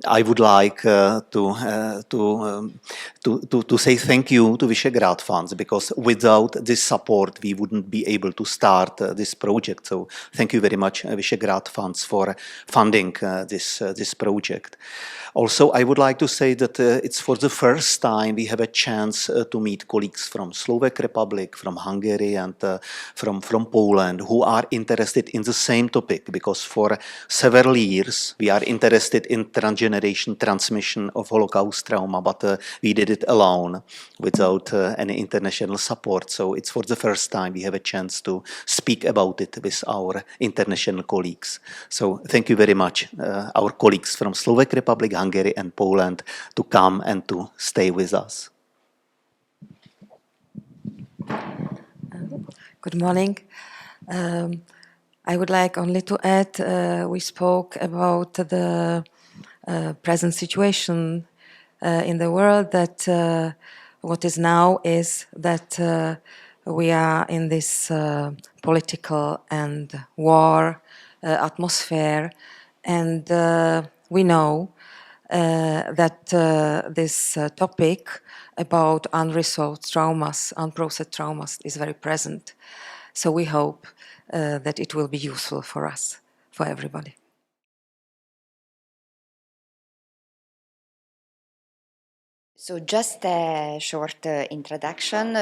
I would like to say thank you to Visegrad Funds, because without this support we wouldn't be able to start this project. So thank you very much, Visegrad Funds, for funding this project. Also, I would like to say that it's for the first time we have a chance to meet colleagues from Czech Republic, from Hungary, and from Poland, who are interested in the same topic, because for several years we are interested in transgeneration transmission of Holocaust trauma, but we did it alone without any international support. So it's for the first time we have a chance to speak about it with our international colleagues. So thank you very much, our colleagues from Czech Republic, Hungary and Poland, to come and to stay with us. Good morning. I would like only to add, we spoke about the present situation in the world, that what is now is that we are in this political and war atmosphere, and we know that this topic about unresolved traumas, unprocessed traumas, is very present. So we hope that it will be useful for us, for everybody. So just a short introduction.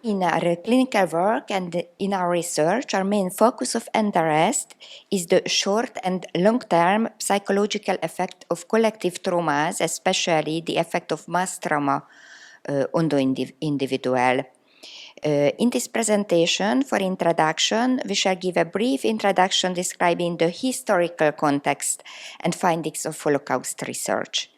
In our clinical work and in our research, our main focus of interest is the short and long-term psychological effect of collective traumas, especially the effect of mass trauma on the individual. In this presentation, for introduction, we shall give a brief introduction describing the historical context and findings of Holocaust research.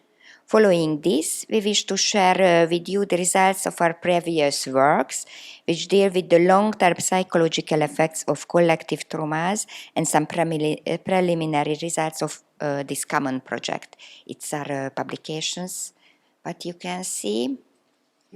Following this, we wish to share with you the results of our previous works, which deal with the long-term psychological effects of collective traumas and some preliminary results of this common project. It's our publications, what you can see.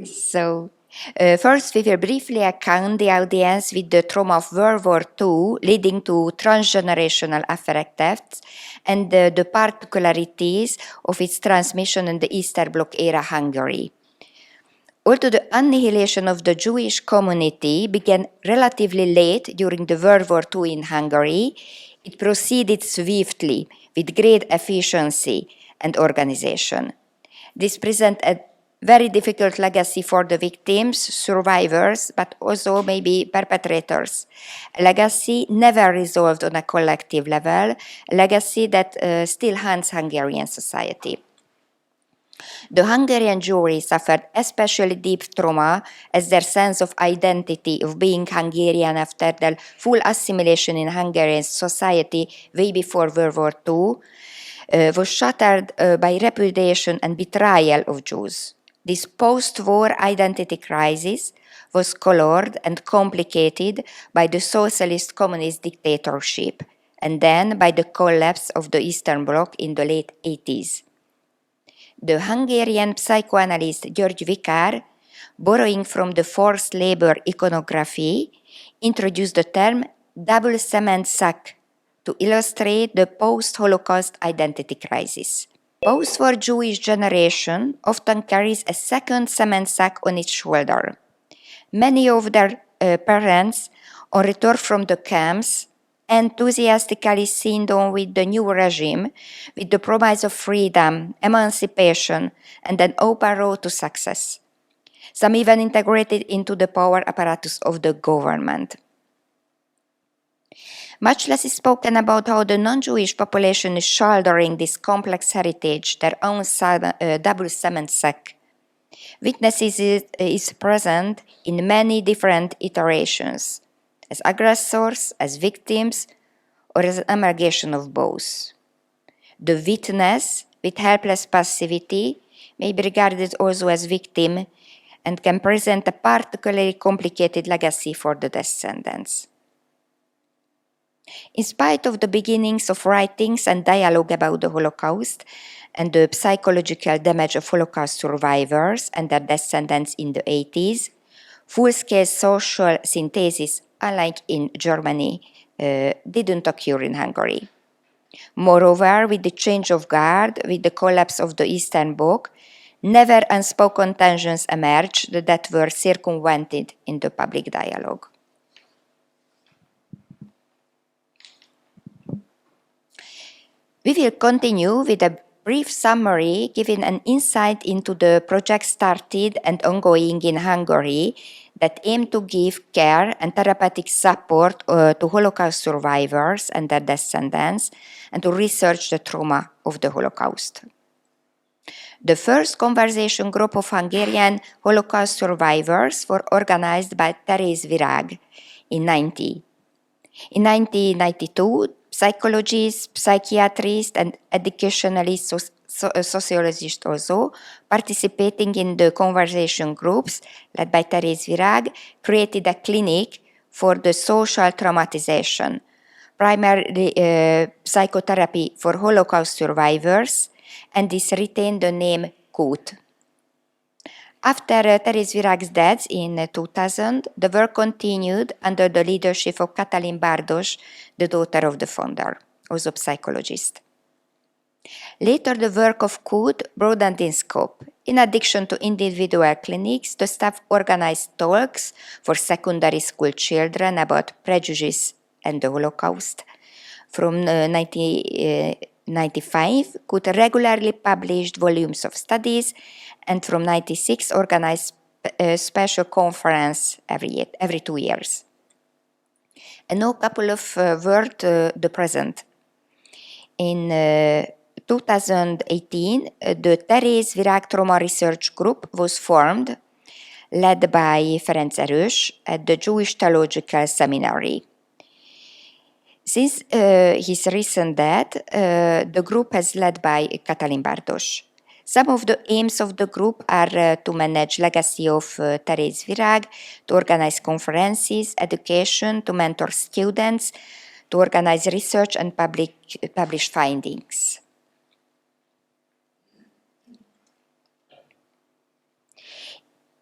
So, first, we will briefly account the audience with the trauma of World War II leading to transgenerational affectives and the particularities of its transmission in the Eastern Bloc era Hungary. Although the annihilation of the Jewish community began relatively late during the World War II in Hungary, it proceeded swiftly with great efficiency and organization. This presents a very difficult legacy for the victims, survivors, but also maybe perpetrators. A legacy never resolved on a collective level, a legacy that still haunts Hungarian society. The Hungarian Jewry suffered especially deep trauma as their sense of identity of being Hungarian after their full assimilation in Hungarian society way before World War II was shattered by repudiation and betrayal of Jews. This post-war identity crisis was colored and complicated by the socialist communist dictatorship, and then by the collapse of the Eastern Bloc in the late 80s. The Hungarian psychoanalyst György Vikár, borrowing from the forced labor iconography, introduced the term double cement sack to illustrate the post-Holocaust identity crisis. Post-war Jewish generation often carries a second cement sack on its shoulder. Many of their parents, on return from the camps, enthusiastically signed on with the new regime, with the promise of freedom, emancipation, and an open road to success. Some even integrated into the power apparatus of the government. Much less is spoken about how the non-Jewish population is shouldering this complex heritage, their own double cement sack. Witnesses is present in many different iterations, as aggressors, as victims, or as an amalgamation of both. The witness, with helpless passivity, may be regarded also as victim and can present a particularly complicated legacy for the descendants. In spite of the beginnings of writings and dialogue about the Holocaust and the psychological damage of Holocaust survivors and their descendants in the 80s, full-scale social synthesis, unlike in Germany, didn't occur in Hungary. Moreover, with the change of guard, with the collapse of the Eastern Bloc, never unspoken tensions emerged that were circumvented in the public dialogue. We will continue with a brief summary giving an insight into the project started and ongoing in Hungary that aim to give care and therapeutic support to Holocaust survivors and their descendants and to research the trauma of the Holocaust. The first conversation group of Hungarian Holocaust survivors were organized by Therese Virag in 1990. In 1992, psychologists, psychiatrists, and educationalists, sociologists also, participating in the conversation groups led by Therese Virag, created a clinic for the social traumatization, primarily psychotherapy for Holocaust survivors, and this retained the name COOT. After Therese Virag's death in 2000, the work continued under the leadership of Katalin Bardos, the daughter of the founder, also psychologist. Later, the work of COOT broadened in scope. In addition to individual clinics, the staff organized talks for secondary school children about prejudice and the Holocaust. From 1995, COOT regularly published volumes of studies, and from 1996 organized a special conference every 2 years. And now a couple of words the present. In 2018, the Therese Virag Trauma Research Group was formed, led by Ferenc Erős at the Jewish Theological Seminary. Since his recent death, the group is led by Katalin Bardos. Some of the aims of the group are to manage legacy of Therese Virag, to organize conferences, education, to mentor students, to organize research and publish findings.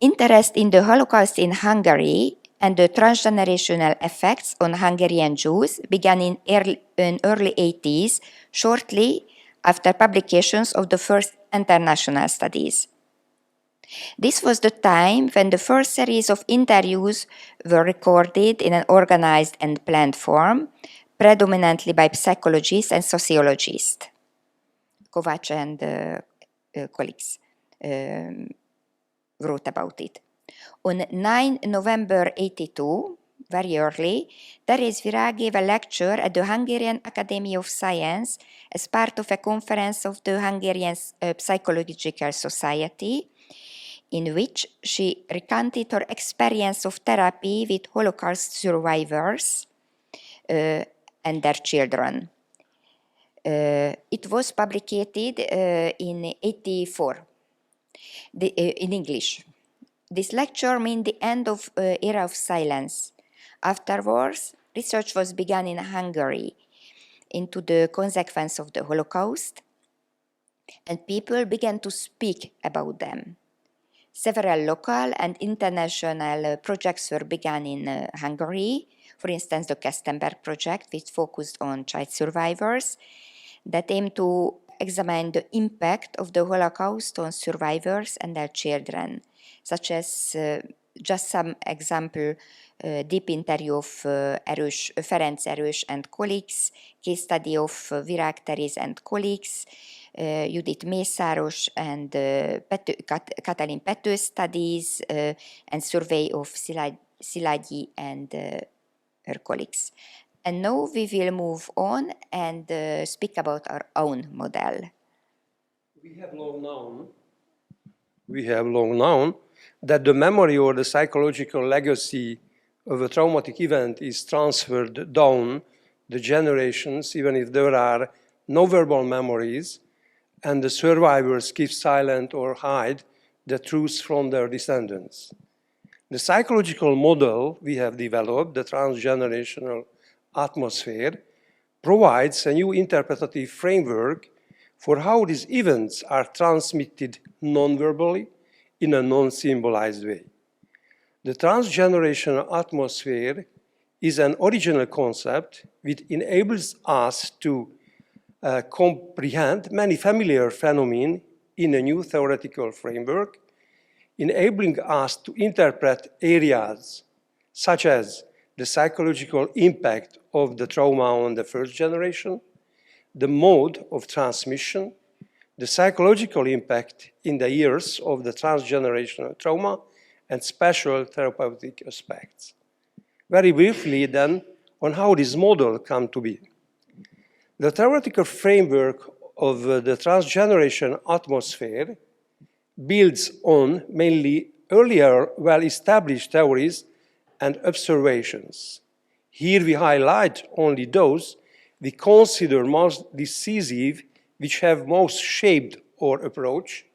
Interest in the Holocaust in Hungary and the transgenerational effects on Hungarian Jews began in early 80s, shortly after publications of the first international studies. This was the time when the first series of interviews were recorded in an organized and planned form, predominantly by psychologists and sociologists. Kovács and colleagues wrote about it. On 9 November 82, very early, Therese Virag gave a lecture at the Hungarian Academy of Science as part of a conference of the Hungarian Psychological Society, in which she recounted her experience of therapy with Holocaust survivors and their children. It was published in 1984 in English. This lecture meant the end of era of silence. Afterwards, research was begun in Hungary into the consequence of the Holocaust, and people began to speak about them. Several local and international projects were begun in Hungary, for instance, the Kestenberg project, which focused on child survivors, that aimed to examine the impact of the Holocaust on survivors and their children, such as just some example, deep interview of Ferenc Erős and colleagues, case study of Virag Therese and colleagues, Judit Mészáros and Katalin Pető studies, and survey of Szilágyi and her colleagues. And now we will move on and speak about our own model. We have long known that the memory or the psychological legacy of a traumatic event is transferred down the generations, even if there are no verbal memories, and the survivors keep silent or hide the truth from their descendants. The psychological model we have developed, the transgenerational atmosphere, provides a new interpretative framework for how these events are transmitted non-verbally in a non-symbolized way. The transgenerational atmosphere is an original concept which enables us to comprehend many familiar phenomena in a new theoretical framework, enabling us to interpret areas such as the psychological impact of the trauma on the first generation, the mode of transmission, the psychological impact in the years of the transgenerational trauma, and special therapeutic aspects. Very briefly then, on how this model came to be. The theoretical framework of the transgeneration atmosphere builds on mainly earlier well-established theories and observations. Here we highlight only those we consider most decisive, which have most shaped our approach.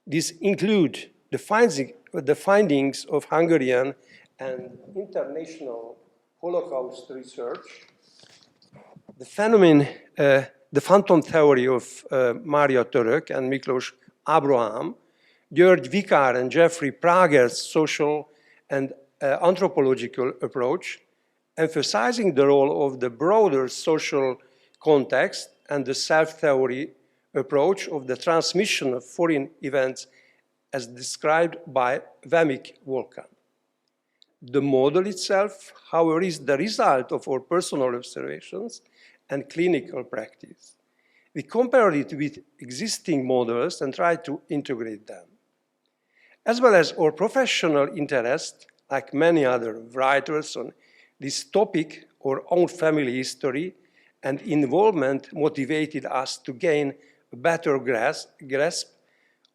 These include the findings of Hungarian and international Holocaust research, the phenomenon, the phantom theory of Mária Török and Miklós Abraham, György Vikár and Jeffrey Prager's social and anthropological approach, emphasizing the role of the broader social context and the self-theory approach of the transmission of foreign events as described by Vemik Volkan. The model itself, however, is the result of our personal observations and clinical practice. We compared it with existing models and tried to integrate them. As well as our professional interest, like many other writers on this topic, our own family history and involvement motivated us to gain a better grasp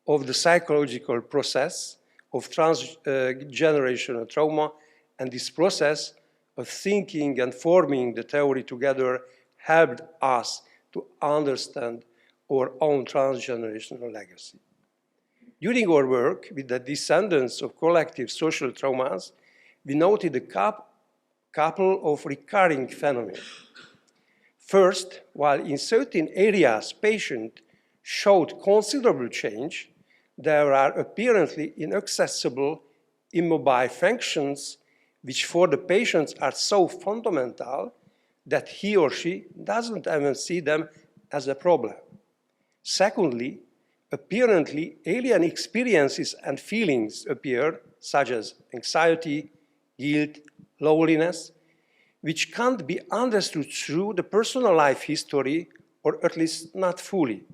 of the psychological process of transgenerational trauma, and this process of thinking and forming the theory together helped us to understand our own transgenerational legacy. During our work with the descendants of collective social traumas, we noted a couple of recurring phenomena. First, while in certain areas patients showed considerable change, there are apparently inaccessible immobile functions which for the patients are so fundamental that he or she doesn't even see them as a problem. Secondly, apparently alien experiences and feelings appear, such as anxiety, guilt, loneliness, which can't be understood through the personal life history, or at least not fully.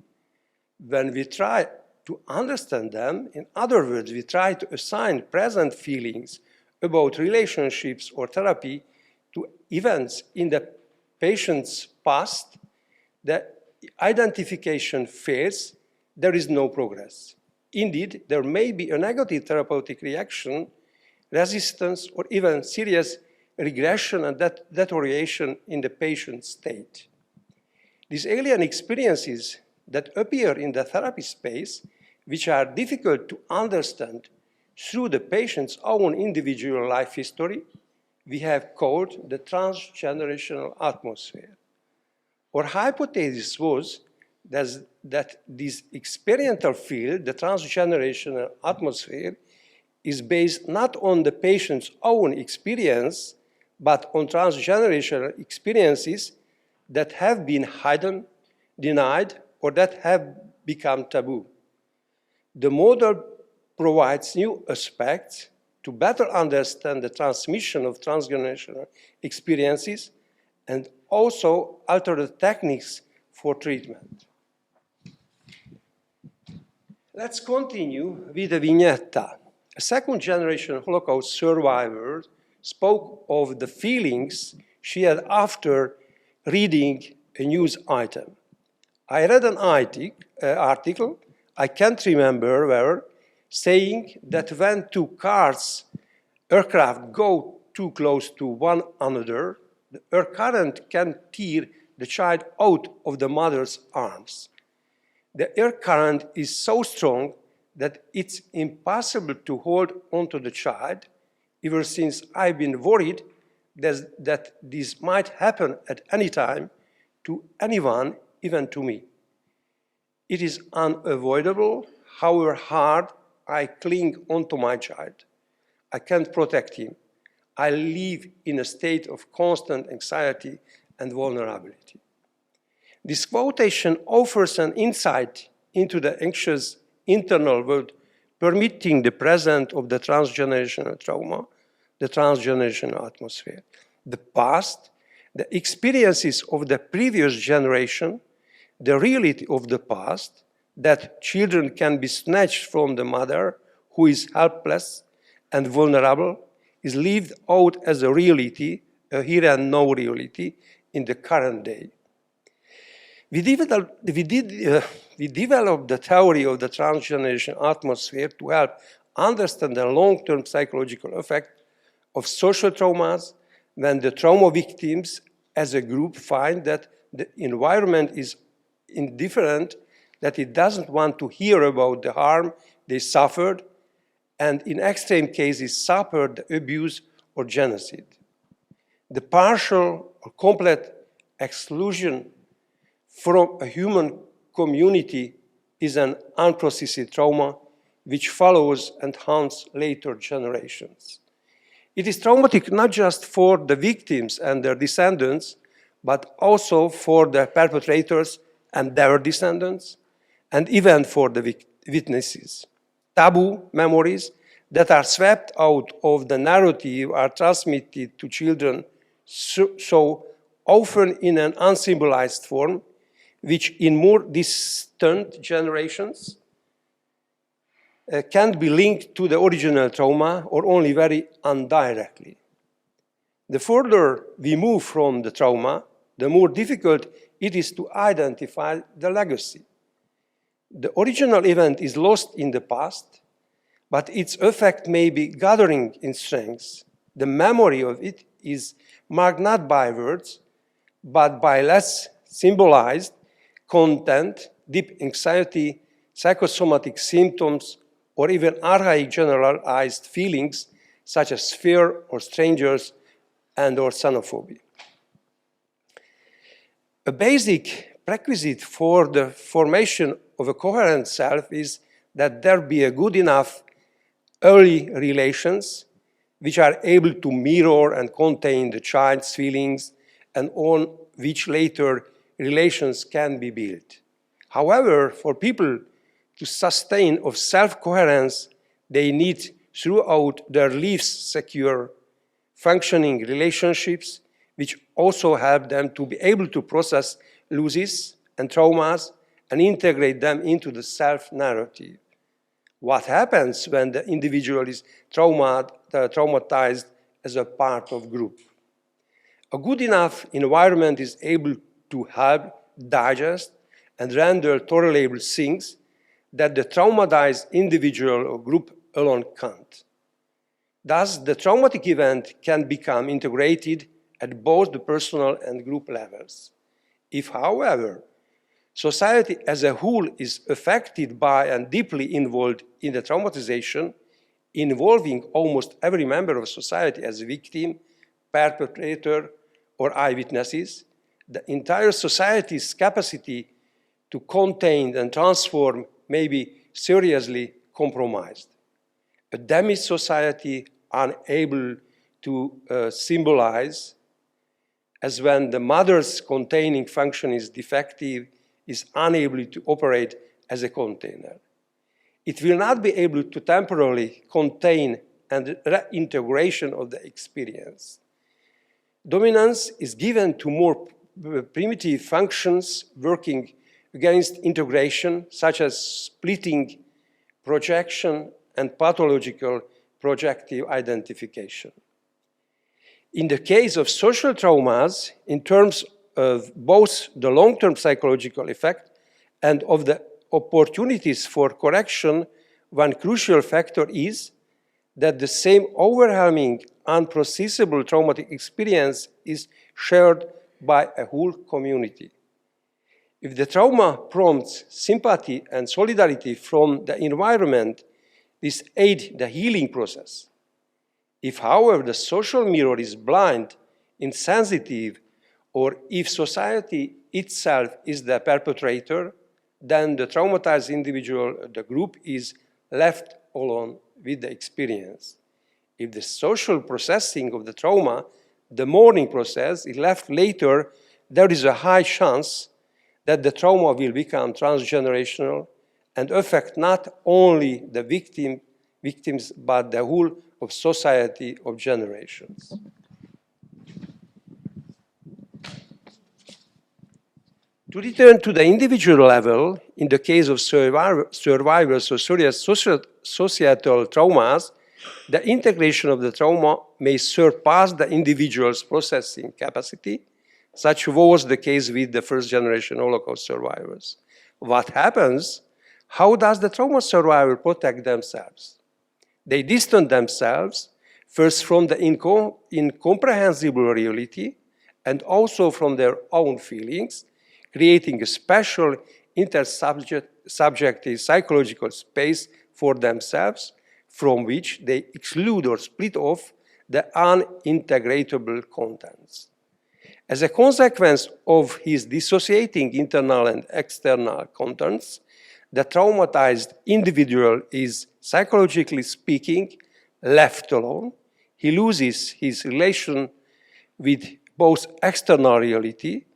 When we try to understand them, in other words, we try to assign present feelings about relationships or therapy to events in the patient's past, the identification fails, there is no progress. Indeed, there may be a negative therapeutic reaction, resistance, or even serious regression and deterioration in the patient's state. These alien experiences that appear in the therapy space, which are difficult to understand through the patient's own individual life history, we have called the transgenerational atmosphere. Our hypothesis was that this experiential field, the transgenerational atmosphere, is based not on the patient's own experience, but on transgenerational experiences that have been hidden, denied, or that have become taboo. The model provides new aspects to better understand the transmission of transgenerational experiences and also alter the techniques for treatment. Let's continue with the vignette. A second-generation Holocaust survivor spoke of the feelings she had after reading a news item. I read an article, I can't remember where, saying that when two aircraft go too close to one another, the air current can tear the child out of the mother's arms. The air current is so strong that it's impossible to hold onto the child, ever since I've been worried that this might happen at any time to anyone, even to me. It is unavoidable, however hard I cling onto my child. I can't protect him. I live in a state of constant anxiety and vulnerability. This quotation offers an insight into the anxious internal world permitting the present of the transgenerational trauma, the transgenerational atmosphere. The past, the experiences of the previous generation, the reality of the past, that children can be snatched from the mother who is helpless and vulnerable, is lived out as a reality, a here and now reality, in the current day. We developed the theory of the transgenerational atmosphere to help understand the long-term psychological effect of social traumas when the trauma victims as a group find that the environment is indifferent, that it doesn't want to hear about the harm they suffered, and in extreme cases suffered the abuse or genocide. The partial or complete exclusion from a human community is an unprocessed trauma which follows and haunts later generations. It is traumatic not just for the victims and their descendants, but also for the perpetrators and their descendants, and even for the witnesses. Taboo memories that are swept out of the narrative are transmitted to children so often in an unsymbolized form, which in more distant generations can be linked to the original trauma or only very indirectly. The further we move from the trauma, the more difficult it is to identify the legacy. The original event is lost in the past, but its effect may be gathering in strength. The memory of it is marked not by words, but by less symbolized content, deep anxiety, psychosomatic symptoms, or even archaic generalized feelings such as fear or strangers and or xenophobia. A basic prerequisite for the formation of a coherent self is that there be a good enough early relations which are able to mirror and contain the child's feelings and on which later relations can be built. However, for people to sustain of self-coherence, they need throughout their lives secure, functioning relationships which also help them to be able to process losses and traumas and integrate them into the self-narrative. What happens when the individual is traumatized as a part of group? A good enough environment is able to help digest and render tolerable things that the traumatized individual or group alone can't. Thus, the traumatic event can become integrated at both the personal and group levels. If, however, society as a whole is affected by and deeply involved in the traumatization, involving almost every member of society as a victim, perpetrator, or eyewitnesses, the entire society's capacity to contain and transform may be seriously compromised. A damaged society unable to symbolize, as when the mother's containing function is defective, is unable to operate as a container. It will not be able to temporarily contain and reintegration of the experience. Dominance is given to more primitive functions working against integration, such as splitting, projection, and pathological projective identification. In the case of social traumas, in terms of both the long-term psychological effect and of the opportunities for correction, one crucial factor is that the same overwhelming, unprocessable traumatic experience is shared by a whole community. If the trauma prompts sympathy and solidarity from the environment, this aids the healing process. If, however, the social mirror is blind, insensitive, or if society itself is the perpetrator, then the traumatized individual, the group, is left alone with the experience. If the social processing of the trauma, the mourning process, is left later, there is a high chance that the trauma will become transgenerational and affect not only the victims, but the whole of society of generations. To return to the individual level, in the case of survivors of societal traumas, the integration of the trauma may surpass the individual's processing capacity. Such was the case with the first-generation Holocaust survivors. What happens? How does the trauma survivor protect themselves? They distance themselves first from the incomprehensible reality and also from their own feelings, creating a special intersubjective psychological space for themselves from which they exclude or split off the unintegratable contents. As a consequence of his dissociating internal and external contents, the traumatized individual is, psychologically speaking, left alone. He loses his relation with both external reality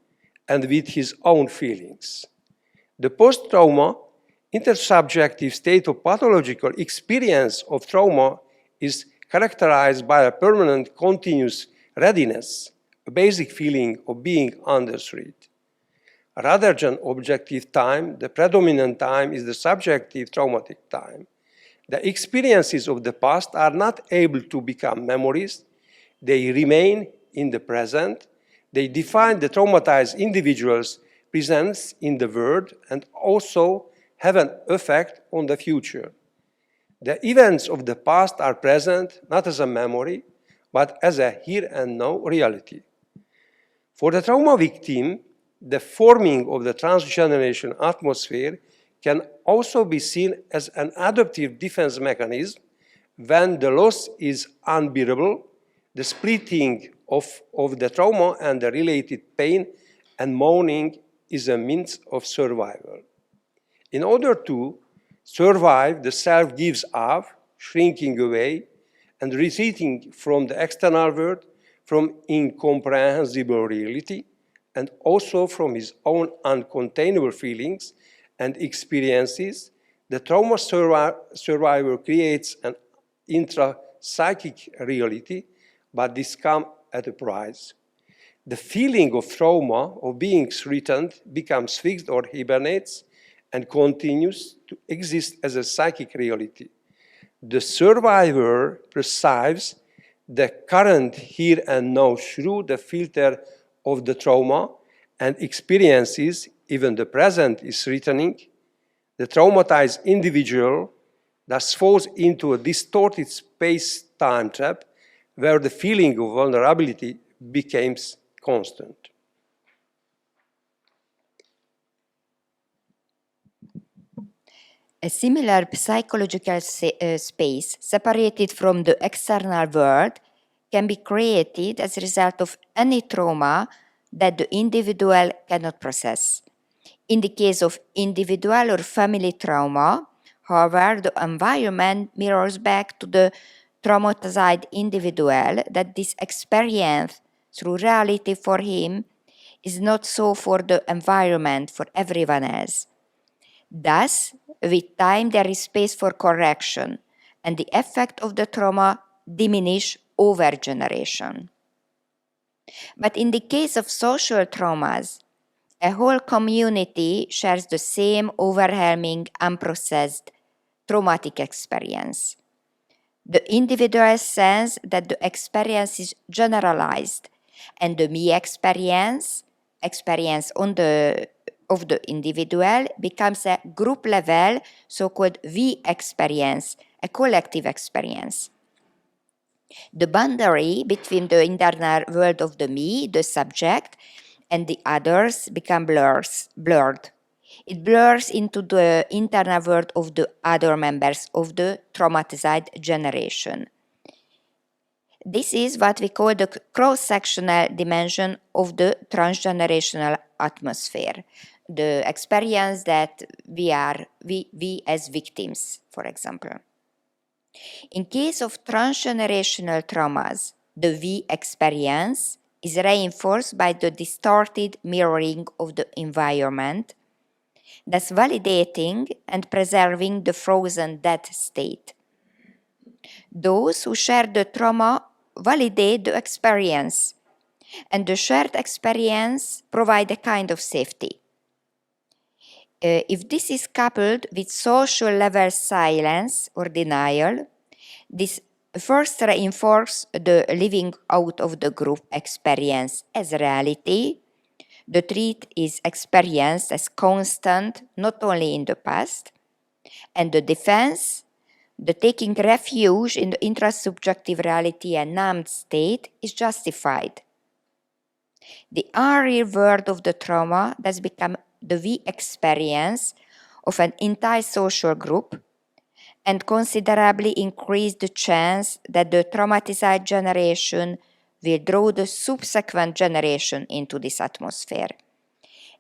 and with his own feelings. The post-trauma intersubjective state of pathological experience of trauma is characterized by a permanent continuous readiness, a basic feeling of being under threat. Rather than objective time, the predominant time is the subjective traumatic time. The experiences of the past are not able to become memories. They remain in the present. They define the traumatized individual's presence in the world and also have an effect on the future. The events of the past are present not as a memory, but as a here and now reality. For the trauma victim, the forming of the transgeneration atmosphere can also be seen as an adaptive defense mechanism. When the loss is unbearable, the splitting of the trauma and the related pain and mourning is a means of survival. In order to survive, the self gives up, shrinking away, and retreating from the external world, from incomprehensible reality, and also from his own uncontainable feelings and experiences. The trauma survivor creates an intra-psychic reality, but this comes at a price. The feeling of trauma, of being threatened, becomes fixed or hibernates and continues to exist as a psychic reality. The survivor perceives the current here and now through the filter of the trauma and experiences even the present is threatening. The traumatized individual thus falls into a distorted space-time trap where the feeling of vulnerability becomes constant. A similar psychological space separated from the external world can be created as a result of any trauma that the individual cannot process. In the case of individual or family trauma, however, the environment mirrors back to the traumatized individual that this experience through reality for him is not so for the environment, for everyone else. Thus, with time there is space for correction, and the effect of the trauma diminish over generation. But in the case of social traumas, a whole community shares the same overwhelming, unprocessed, traumatic experience. The individual sense that the experience is generalized, and the me experience of the individual becomes a group level, so-called we experience, a collective experience. The boundary between the internal world of the me, the subject, and the others become blurred. It blurs into the internal world of the other members of the traumatized generation. This is what we call the cross-sectional dimension of the transgenerational atmosphere, the experience that we as victims, for example. In case of transgenerational traumas, the we experience is reinforced by the distorted mirroring of the environment, thus validating and preserving the frozen dead state. Those who share the trauma validate the experience, and the shared experience provide a kind of safety. If this is coupled with social level silence or denial, this first reinforces the living out of the group experience as reality. The threat is experienced as constant not only in the past, and the defense, the taking refuge in the intrasubjective reality and numbed state, is justified. The unreal world of the trauma does become the we experience of an entire social group and considerably increase the chance that the traumatized generation will draw the subsequent generation into this atmosphere.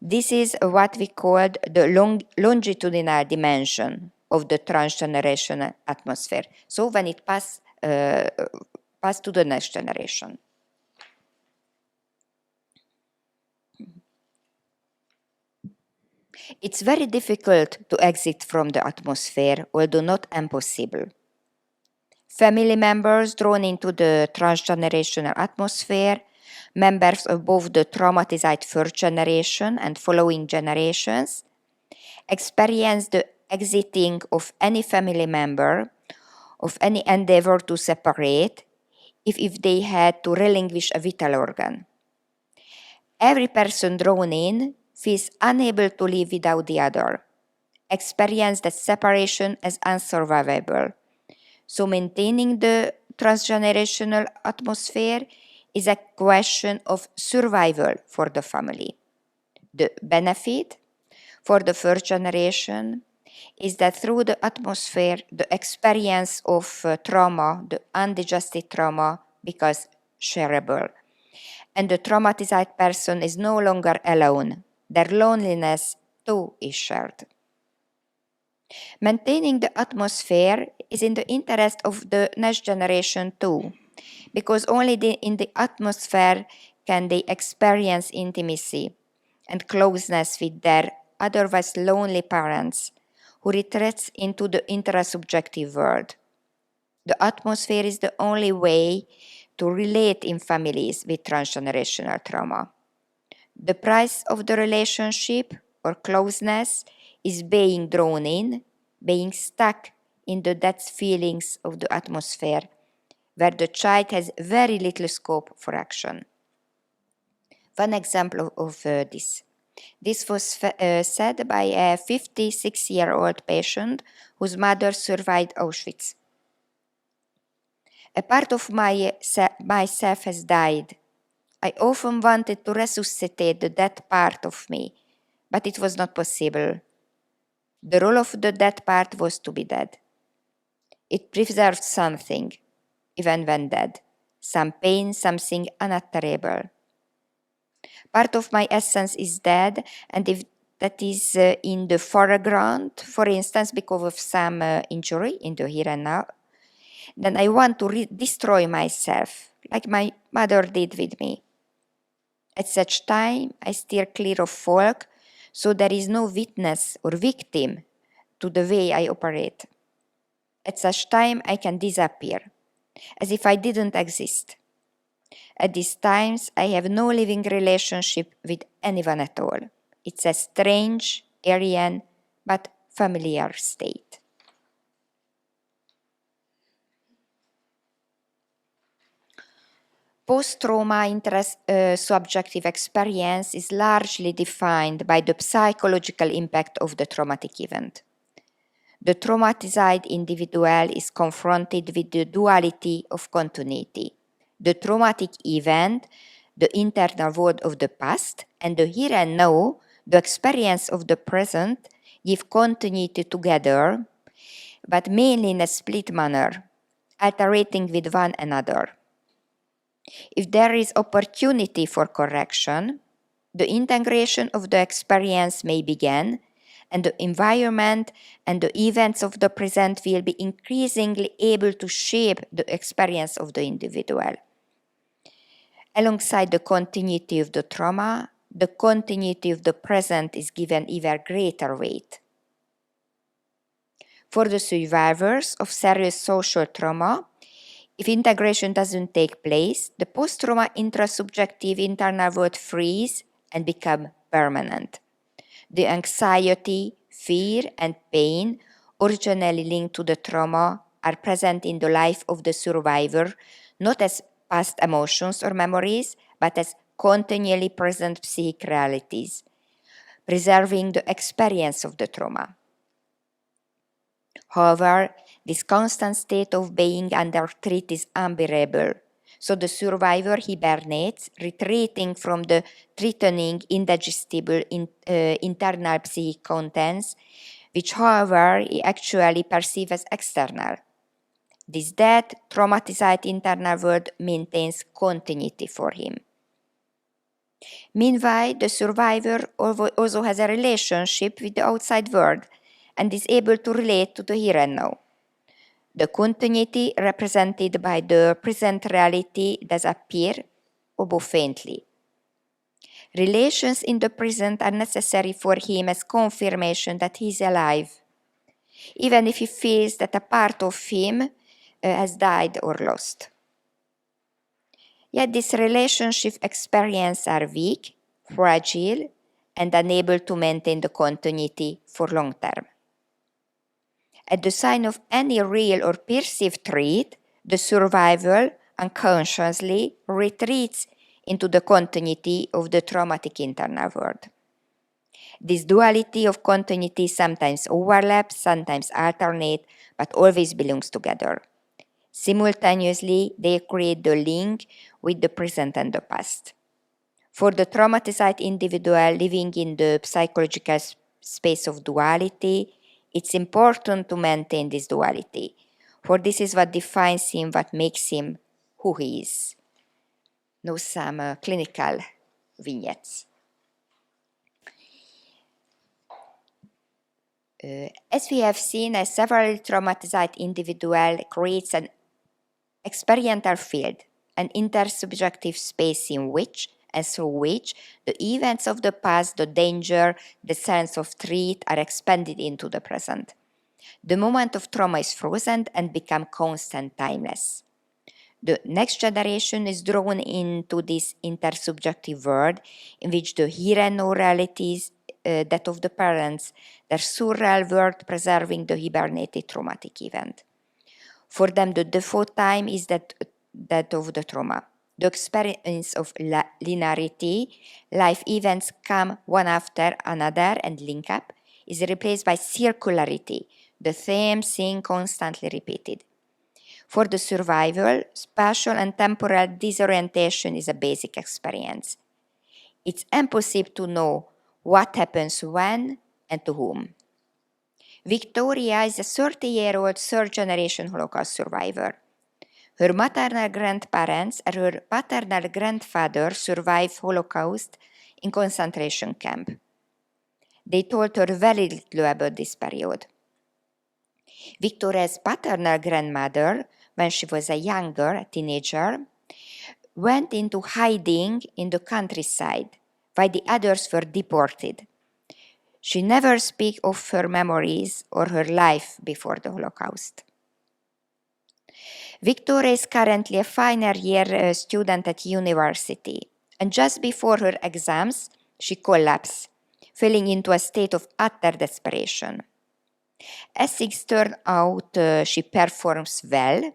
This is what we call the longitudinal dimension of the transgenerational atmosphere. So when it passes to the next generation. It's very difficult to exit from the atmosphere, although not impossible. Family members drawn into the transgenerational atmosphere, members of both the traumatized first generation and following generations, experience the exiting of any family member, of any endeavor to separate, if they had to relinquish a vital organ. Every person drawn in feels unable to live without the other, experience that separation as unsurvivable. So maintaining the transgenerational atmosphere is a question of survival for the family. The benefit for the first generation is that through the atmosphere, the experience of trauma, the undigested trauma, becomes shareable. And the traumatized person is no longer alone. Their loneliness too is shared. Maintaining the atmosphere is in the interest of the next generation too, because only in the atmosphere can they experience intimacy and closeness with their otherwise lonely parents who retreats into the intrasubjective world. The atmosphere is the only way to relate in families with transgenerational trauma. The price of the relationship or closeness is being drawn in, being stuck in the dead feelings of the atmosphere, where the child has very little scope for action. One example of this. This was said by a 56-year-old patient whose mother survived Auschwitz. A part of myself has died. I often wanted to resuscitate the dead part of me, but it was not possible. The role of the dead part was to be dead. It preserved something, even when dead, some pain, something unutterable. Part of my essence is dead, and if that is in the foreground, for instance, because of some injury in the here and now, then I want to destroy myself, like my mother did with me. At such time, I steer clear of folk, so there is no witness or victim to the way I operate. At such time, I can disappear, as if I didn't exist. At these times, I have no living relationship with anyone at all. It's a strange, alien, but familiar state. Post-trauma subjective experience is largely defined by the psychological impact of the traumatic event. The traumatized individual is confronted with the duality of continuity. The traumatic event, the internal world of the past, and the here and now, the experience of the present, give continuity together, but mainly in a split manner, alternating with one another. If there is opportunity for correction, the integration of the experience may begin, and the environment and the events of the present will be increasingly able to shape the experience of the individual. Alongside the continuity of the trauma, the continuity of the present is given even greater weight. For the survivors of serious social trauma, if integration doesn't take place, the post-trauma intrasubjective internal world freeze and become permanent. The anxiety, fear, and pain originally linked to the trauma are present in the life of the survivor, not as past emotions or memories, but as continually present psychic realities, preserving the experience of the trauma. However, this constant state of being under threat is unbearable, so the survivor hibernates, retreating from the threatening, indigestible internal psychic contents, which, however, he actually perceives as external. This dead, traumatized internal world maintains continuity for him. Meanwhile, the survivor also has a relationship with the outside world and is able to relate to the here and now. The continuity represented by the present reality does appear, although faintly. Relations in the present are necessary for him as confirmation that he is alive, even if he feels that a part of him has died or lost. Yet these relationship experiences are weak, fragile, and unable to maintain the continuity for long term. At the sign of any real or perceived threat, the survivor unconsciously retreats into the continuity of the traumatic internal world. This duality of continuity sometimes overlaps, sometimes alternate, but always belongs together. Simultaneously, they create the link with the present and the past. For the traumatized individual living in the psychological space of duality, it's important to maintain this duality, for this is what defines him, what makes him who he is. Now some clinical vignettes. As we have seen, a severely traumatized individual creates an experiential field, an intersubjective space in which and through which the events of the past, the danger, the sense of threat are expanded into the present. The moment of trauma is frozen and become constant, timeless. The next generation is drawn into this intersubjective world in which the here and now realities, that of the parents, their surreal world preserving the hibernated traumatic event. For them, the default time is that of the trauma. The experience of linearity, life events come one after another and link up, is replaced by circularity, the same thing constantly repeated. For the survival, spatial and temporal disorientation is a basic experience. It's impossible to know what happens when and to whom. Victoria is a 30-year-old third-generation Holocaust survivor. Her maternal grandparents and her paternal grandfather survived Holocaust in concentration camp. They told her very little about this period. Victoria's paternal grandmother, when she was a teenager, went into hiding in the countryside while the others were deported. She never speaks of her memories or her life before the Holocaust. Victoria is currently a final year student at university, and just before her exams, she collapsed, falling into a state of utter desperation. As things turn out, she performs well,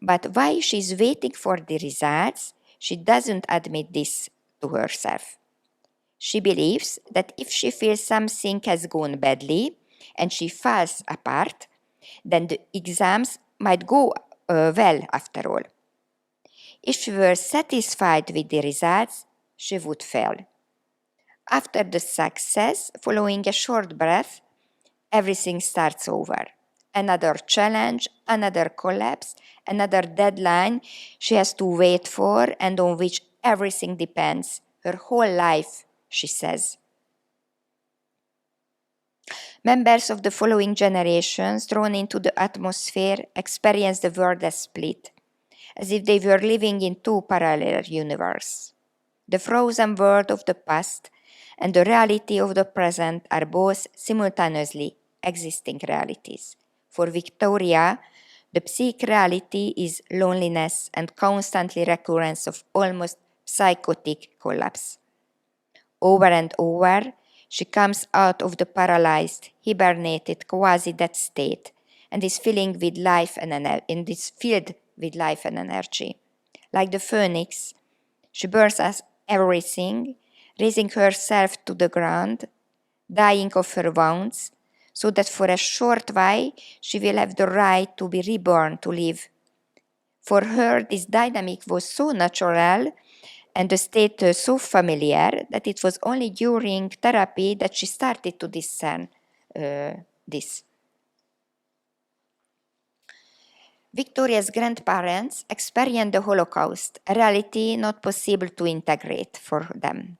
but while she's waiting for the results, she doesn't admit this to herself. She believes that if she feels something has gone badly and she falls apart, then the exams might go well after all. If she were satisfied with the results, she would fail. After the success, following a short breath, everything starts over. Another challenge, another collapse, another deadline she has to wait for and on which everything depends, her whole life, she says. Members of the following generations drawn into the atmosphere experience the world as split, as if they were living in two parallel universes. The frozen world of the past and the reality of the present are both simultaneously existing realities. For Victoria, the psychic reality is loneliness and constantly recurrence of almost psychotic collapse. Over and over, she comes out of the paralyzed, hibernated, quasi-dead state and is filled with life and energy. Like the phoenix, she burns us everything, raising herself to the ground, dying of her wounds, so that for a short while she will have the right to be reborn to live. For her, this dynamic was so natural and the state so familiar that it was only during therapy that she started to discern this. Victoria's grandparents experienced the Holocaust, a reality not possible to integrate for them.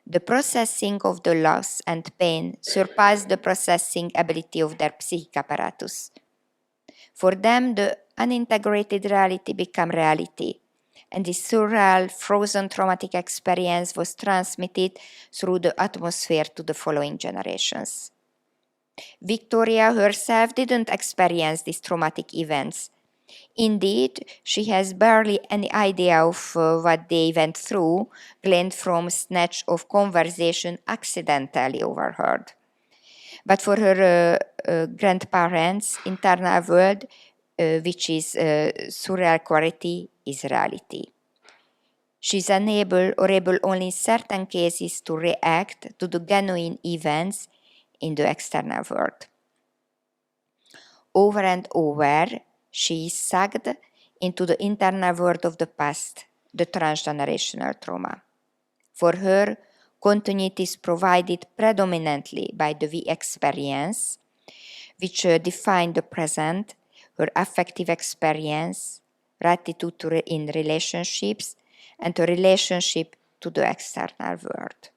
The processing of the loss and pain surpassed the processing ability of their psychic apparatus. For them, the unintegrated reality became reality, and this surreal, frozen traumatic experience was transmitted through the atmosphere to the following generations. Victoria herself didn't experience these traumatic events. Indeed, she has barely any idea of what they went through, gleaned from snatch of conversation accidentally overheard. But for her grandparents' internal world, which is surreal quality, is reality. She's unable or able only in certain cases to react to the genuine events in the external world. Over and over, she is sucked into the internal world of the past, the transgenerational trauma. For her, continuity is provided predominantly by the we experience, which define the present, her affective experience, attitude in relationships, and the relationship to the external world.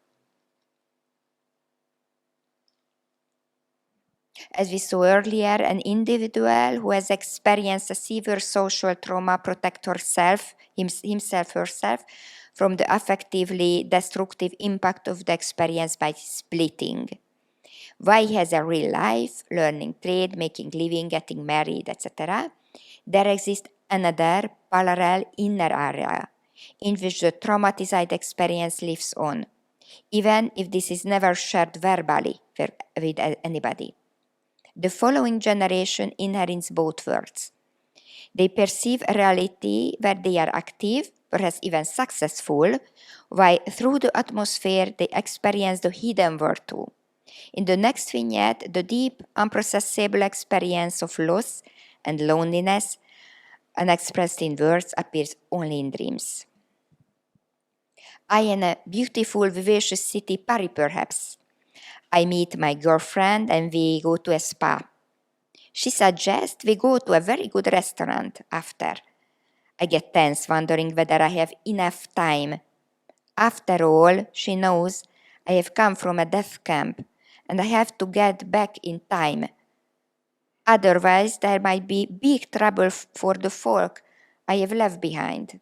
As we saw earlier, an individual who has experienced a severe social trauma protects herself, herself, from the affectively destructive impact of the experience by splitting. Why he has a real life, learning trade, making living, getting married, etc. There exists another parallel inner area in which the traumatized experience lives on, even if this is never shared verbally with anybody. The following generation inherits both worlds. They perceive a reality where they are active, perhaps even successful, while through the atmosphere they experience the hidden world too. In the next vignette, the deep, unprocessable experience of loss and loneliness, unexpressed in words, appears only in dreams. I am in a beautiful, vivacious city, Paris perhaps. I meet my girlfriend and we go to a spa. She suggests we go to a very good restaurant after. I get tense, wondering whether I have enough time. After all, she knows I have come from a death camp and I have to get back in time. Otherwise, there might be big trouble for the folk I have left behind.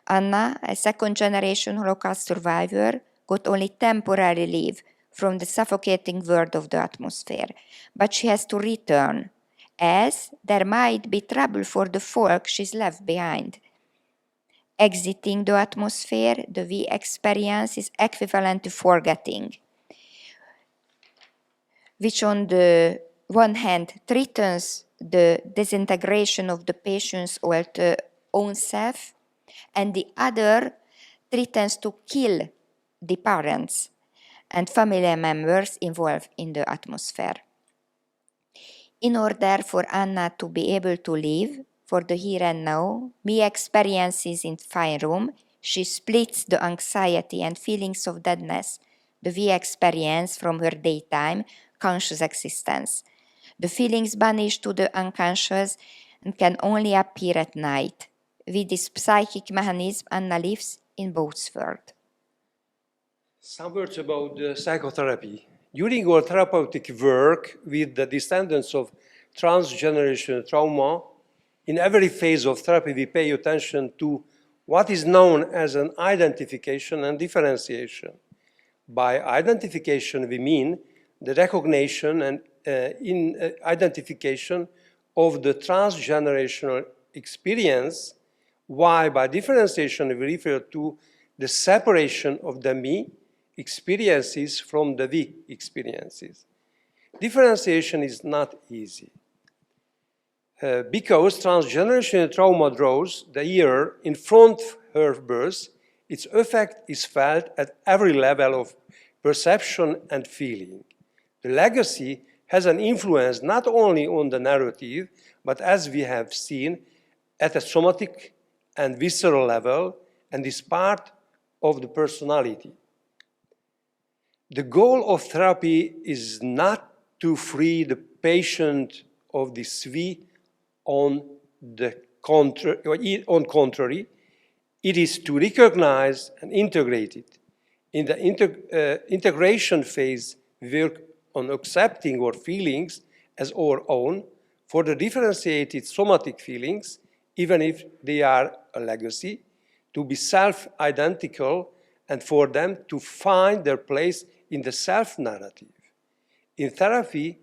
Anna, a second-generation Holocaust survivor, got only temporary leave from the suffocating world of the atmosphere, but she has to return, as there might be trouble for the folk she's left behind. Exiting the atmosphere, the we experience is equivalent to forgetting, which on the one hand threatens the disintegration of the patient's own self, and the other threatens to kill the parents and family members involved in the atmosphere. In order for Anna to be able to live for the here and now, me experiences in fine room, she splits the anxiety and feelings of deadness the we experience from her daytime conscious existence. The feelings banish to the unconscious and can only appear at night. With this psychic mechanism, Anna lives in both worlds. Some words about the psychotherapy. During our therapeutic work with the descendants of transgenerational trauma, In every phase of therapy, we pay attention to what is known as an identification and differentiation. By identification, we mean the recognition and identification of the transgenerational experience, while by differentiation, we refer to the separation of the me experiences from the we experiences. Differentiation is not easy. Because transgenerational trauma draws the year in front of her birth, its effect is felt at every level of perception and feeling. The legacy has an influence not only on the narrative, but as we have seen, at a somatic and visceral level, and is part of the personality. The goal of therapy is not to free the patient of this we. On contrary, it is to recognize and integrate it. In the integration phase, we work on accepting our feelings as our own for the differentiated somatic feelings, even if they are a legacy, to be self-identical and for them to find their place in the self-narrative. In therapy,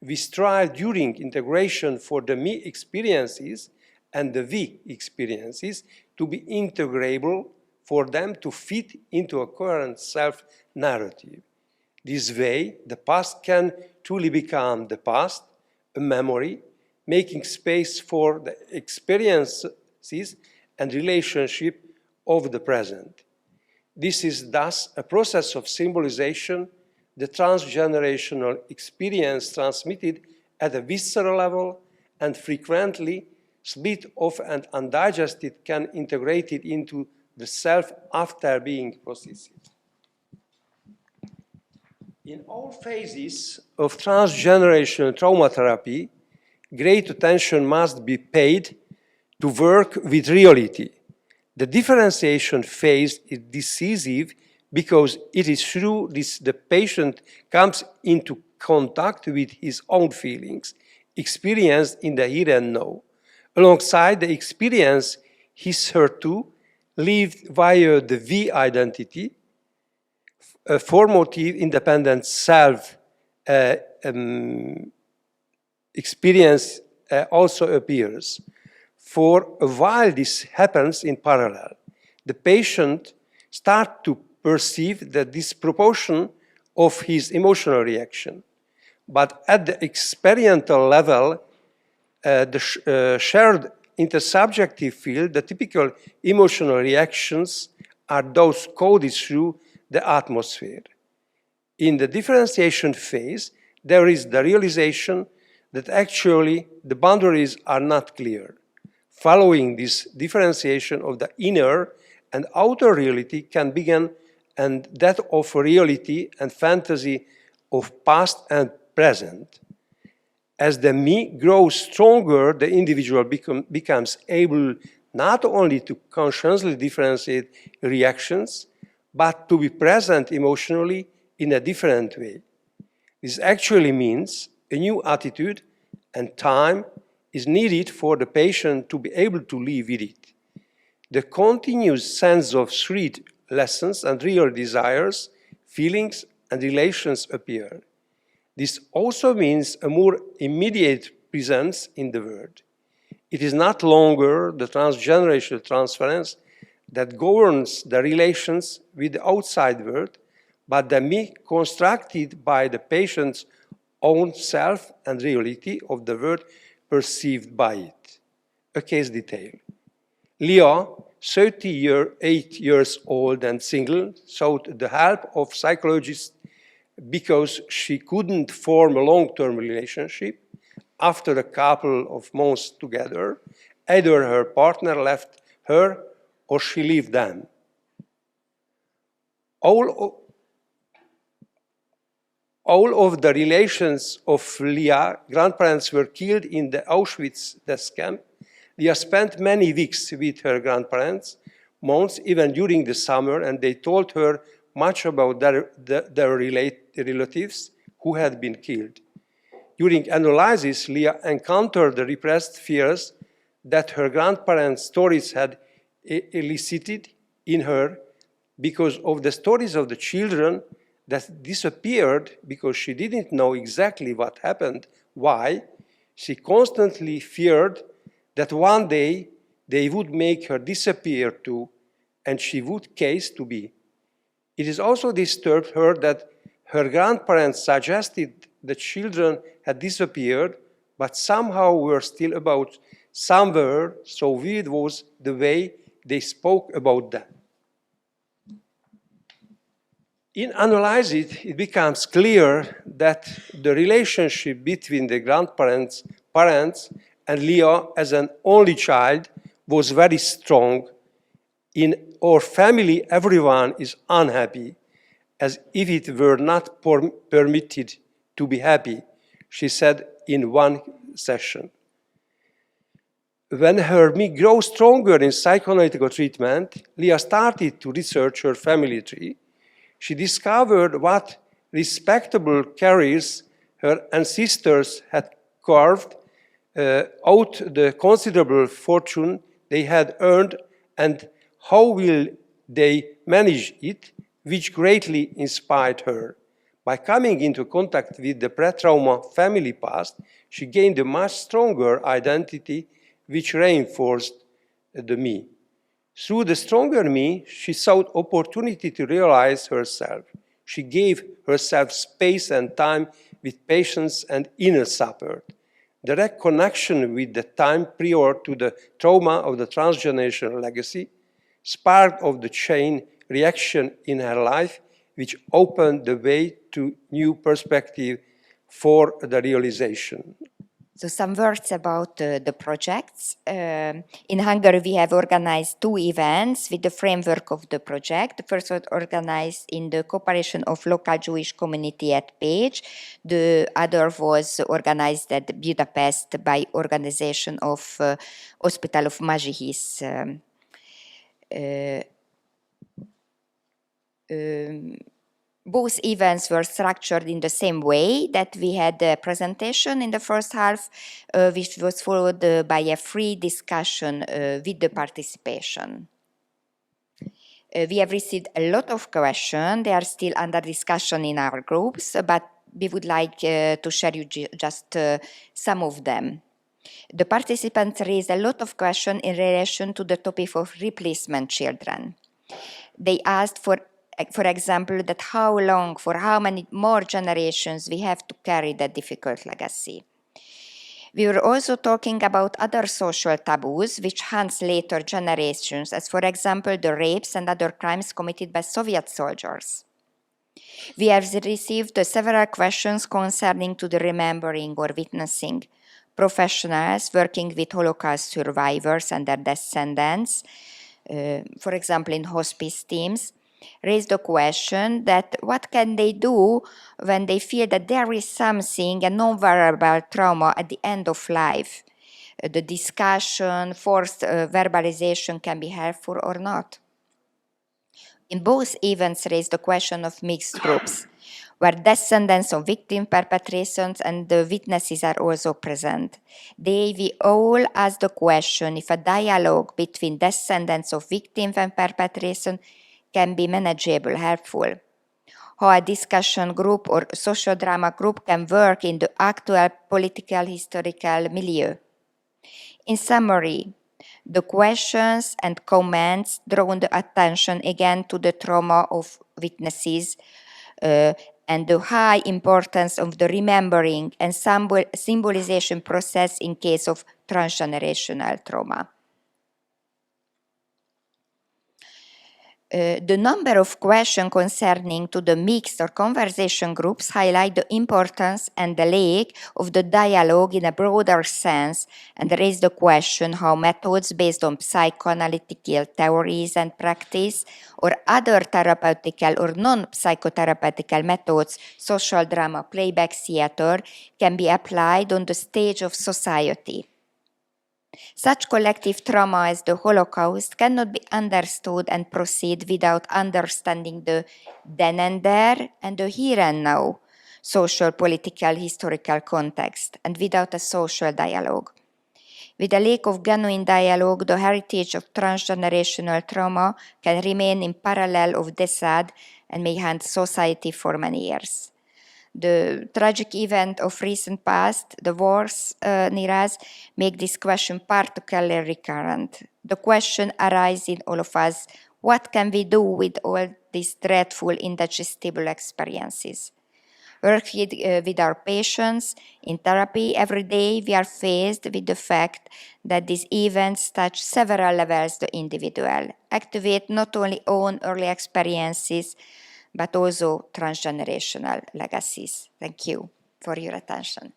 we strive during integration for the me experiences and the we experiences to be integrable for them to fit into a coherent self-narrative. This way, the past can truly become the past, a memory, making space for the experiences and relationship of the present. This is thus a process of symbolization, the transgenerational experience transmitted at a visceral level and frequently split off and undigested can integrate it into the self after being processed. In all phases of transgenerational trauma therapy, great attention must be paid to work with reality. The differentiation phase is decisive because it is through this the patient comes into contact with his own feelings, experienced in the here and now, alongside the experience hitherto lived via the we identity, a formative independent self experience also appears. For a while this happens in parallel. The patient starts to perceive the disproportion of his emotional reaction. But at the experiential level, the shared intersubjective field, the typical emotional reactions are those coded through the atmosphere. In the differentiation phase, there is the realization that actually the boundaries are not clear. Following this differentiation of the inner and outer reality can begin, and that of reality and fantasy of past and present. As the me grows stronger, the individual becomes able not only to consciously differentiate reactions, but to be present emotionally in a different way. This actually means a new attitude and time is needed for the patient to be able to live with it. The continuous sense of threat lessons and real desires, feelings, and relations appear. This also means a more immediate presence in the world. It is not longer the transgenerational transference that governs the relations with the outside world, but the me constructed by the patient's own self and reality of the world perceived by it. A case detail. Leah, 38 years old and single, sought the help of psychologists because she couldn't form a long-term relationship after a couple of months together. Either her partner left her or she left them. All of the relations of Leah's grandparents were killed in the Auschwitz death camp. Leah spent many weeks with her grandparents, months even during the summer, and they told her much about their relatives who had been killed. During analysis, Leah encountered the repressed fears that her grandparents' stories had elicited in her because of the stories of the children that disappeared because she didn't know exactly what happened, why. She constantly feared that one day they would make her disappear too, and she would case to be. It has also disturbed her that her grandparents suggested the children had disappeared, but somehow were still about somewhere, so weird was the way they spoke about them. In analyzing it, it becomes clear that the relationship between the grandparents and Leah as an only child was very strong. In our family, everyone is unhappy, as if it were not permitted to be happy, she said in one session. When her me grew stronger in psychoanalytical treatment, Leah started to research her family tree. She discovered what respectable careers her ancestors had carved out the considerable fortune they had earned and how will they manage it, which greatly inspired her. By coming into contact with the pre-trauma family past, she gained a much stronger identity which reinforced the me. Through the stronger me, she sought opportunity to realize herself. She gave herself space and time with patience and inner support. Direct connection with the time prior to the trauma of the transgenerational legacy sparked of the chain reaction in her life, which opened the way to new perspective for the realization. So some words about the projects. In Hungary, we have organized 2 events with the framework of the project. The first was organized in the cooperation of local Jewish community at Pécs. The other was organized at Budapest by organization of Hospital of Mazsihis. Both events were structured in the same way, that we had a presentation in the first half, which was followed by a free discussion with the participation. We have received a lot of questions. They are still under discussion in our groups, but we would like to share you just some of them. The participants raised a lot of questions in relation to the topic of replacement children. They asked for example, that how long, for how many more generations we have to carry that difficult legacy. We were also talking about other social taboos which haunt later generations, as for example, the rapes and other crimes committed by Soviet soldiers. We have received several questions concerning to the remembering or witnessing. Professionals working with Holocaust survivors and their descendants, for example, in hospice teams, raised the question that what can they do when they feel that there is something, a non-verbal trauma at the end of life. The discussion, forced verbalization can be helpful or not. In both events raised the question of mixed groups, where descendants of victim perpetrations and the witnesses are also present. We all asked the question if a dialogue between descendants of victims and perpetration can be manageable, helpful. How a discussion group or social drama group can work in the actual political, historical milieu. In summary, the questions and comments draw the attention again to the trauma of witnesses and the high importance of the remembering and symbolization process in case of transgenerational trauma. The number of questions concerning to the mixed or conversation groups highlight the importance and the lack of the dialogue in a broader sense and raise the question how methods based on psychoanalytical theories and practice or other therapeutical or non-psychotherapeutical methods, social drama, playback theater, can be applied on the stage of society. Such collective trauma as the Holocaust cannot be understood and proceed without understanding the then and there and the here and now social, political, historical context, and without a social dialogue. With a lack of genuine dialogue, the heritage of transgenerational trauma can remain in parallel of decade and may haunt society for many years. The tragic event of recent past, the wars near us, make this question particularly recurrent. The question arises in all of us, what can we do with all these dreadful, indigestible experiences? Working with our patients in therapy every day, we are faced with the fact that these events touch several levels the individual, activate not only own early experiences, but also transgenerational legacies. Thank you for your attention.